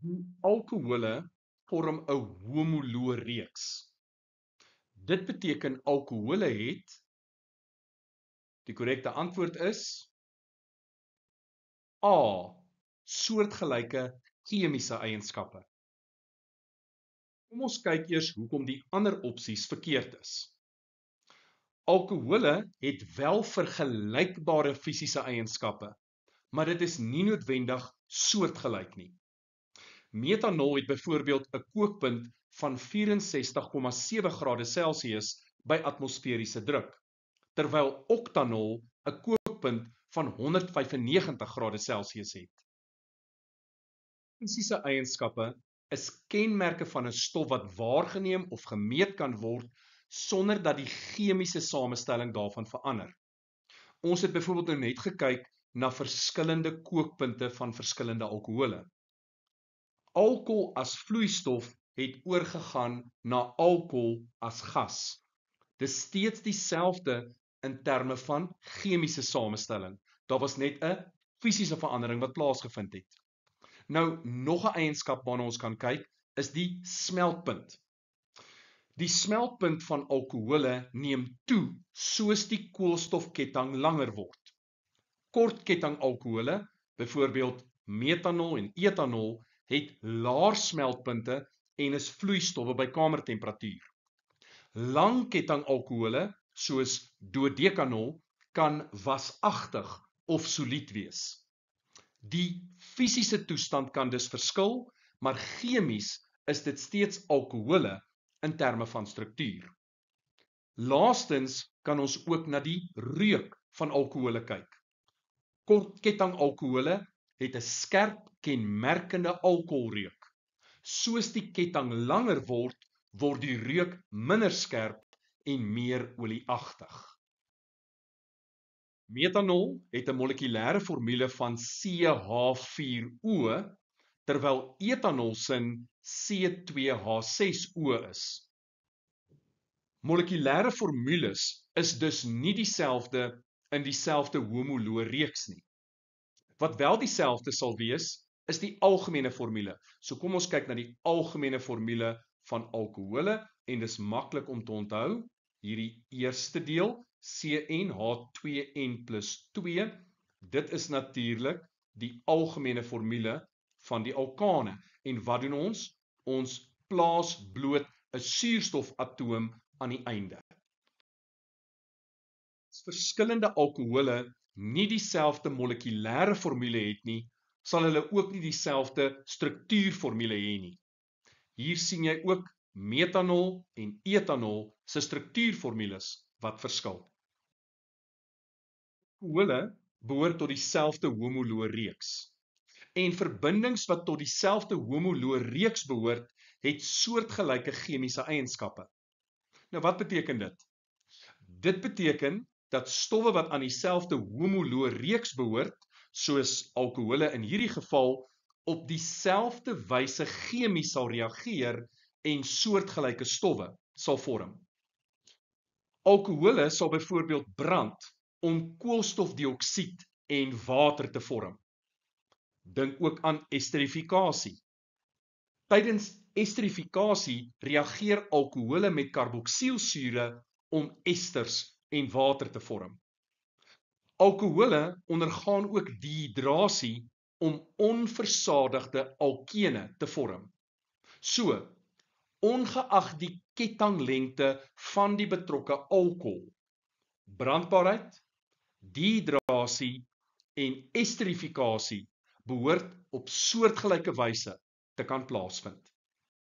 Die alkohole vorm 'n homoloë reeks. Dit beteken alkohole het, die korrekte antwoord is A, soortgelyke chemiese eienskappe. Kom ons kyk eers hoekom die ander opsies verkeerd is. Alkohole het wel vergelykbare fisiese eienskappe, maar dit is nie noodwendig soortgelyk nie. Metanol het byvoorbeeld 'n kookpunt van 64,7 grade Celsius by atmosferiese druk, terwyl oktanol 'n kookpunt van 195 grade Celsius het. Fisiese eienskappe is kenmerke van 'n stof wat waargeneem of gemeet kan word sonder dat die chemiese samestelling daarvan verander. Ons het byvoorbeeld nou net gekyk na verskillende kookpunte van verskillende alkohole. Alkohol as vloeistof het oorgegaan na alkohol as gas. Dis steeds dieselfde in terme van chemiese samestelling. Daar was net 'n fisiese verandering wat plaasgevind het. Nou, nog 'n eienskap waarna ons kan kyk, is die smeltpunt. Die smeltpunt van alkohole neem toe soos die koolstofketting langer word. Kortketting alkohole, byvoorbeeld metanol en etanol, het laer smeltpunte en is vloeistowwe by kamertemperatuur. Langketting alkohole, soos dodekanol, kan wasagtig of solied wees. Die fisiese toestand kan dus verskil, maar chemies is dit steeds alkohole in terme van struktuur. Laastens kan ons ook na die reuk van alkohole kyk. Kortketting alkohole het 'n skerp, kenmerkende alkoholreuk. Soos die ketting langer word, word die reuk minder skerp en meer olieagtig. Metanol het 'n molekulêre formule van CH4O, terwyl etanol sin C2H6O is. Molekulêre formules is dus nie dieselfde in dieselfde homoloë reeks nie. Wat wel dieselfde sal wees, is die algemene formule. So kom ons kyk na die algemene formule van alkohole en dis maklik om te onthou. Hierdie eerste deel, CnH2n+2, dit is natuurlik die algemene formule van die alkane. En wat doen ons? Ons plaas bloot 'n suurstofatoom aan die einde. As verskillende alkohole nie dieselfde molekulêre formule het nie, sal hulle ook nie dieselfde struktuurformule hê nie. Hier sien jy ook metanol en etanol se struktuurformules wat verskil. Alkohole behoort tot dieselfde homoloë reeks. En verbindings wat tot dieselfde homoloë reeks behoort, het soortgelyke chemiese eienskappe. Nou wat beteken dit? Dit beteken dat stowwe wat aan dieselfde homoloë reeks behoort, soos alkohole in hierdie geval, op dieselfde wyse chemies sal reageer en soortgelyke stowwe sal vorm. Alkohole sal byvoorbeeld brand om koolstofdioksied en water te vorm. Dink ook aan esterifikasie. Tydens esterifikasie reageer alkohole met karboksielsure om esters en water te vorm. Alkohole ondergaan ook dehydrasie om onversadigde alkene te vorm. So, ongeag die kettinglengte van die betrokke alkohol, brandbaarheid, dehydrasie en esterifikasie behoort op soortgelyke wyse te kan plaasvind.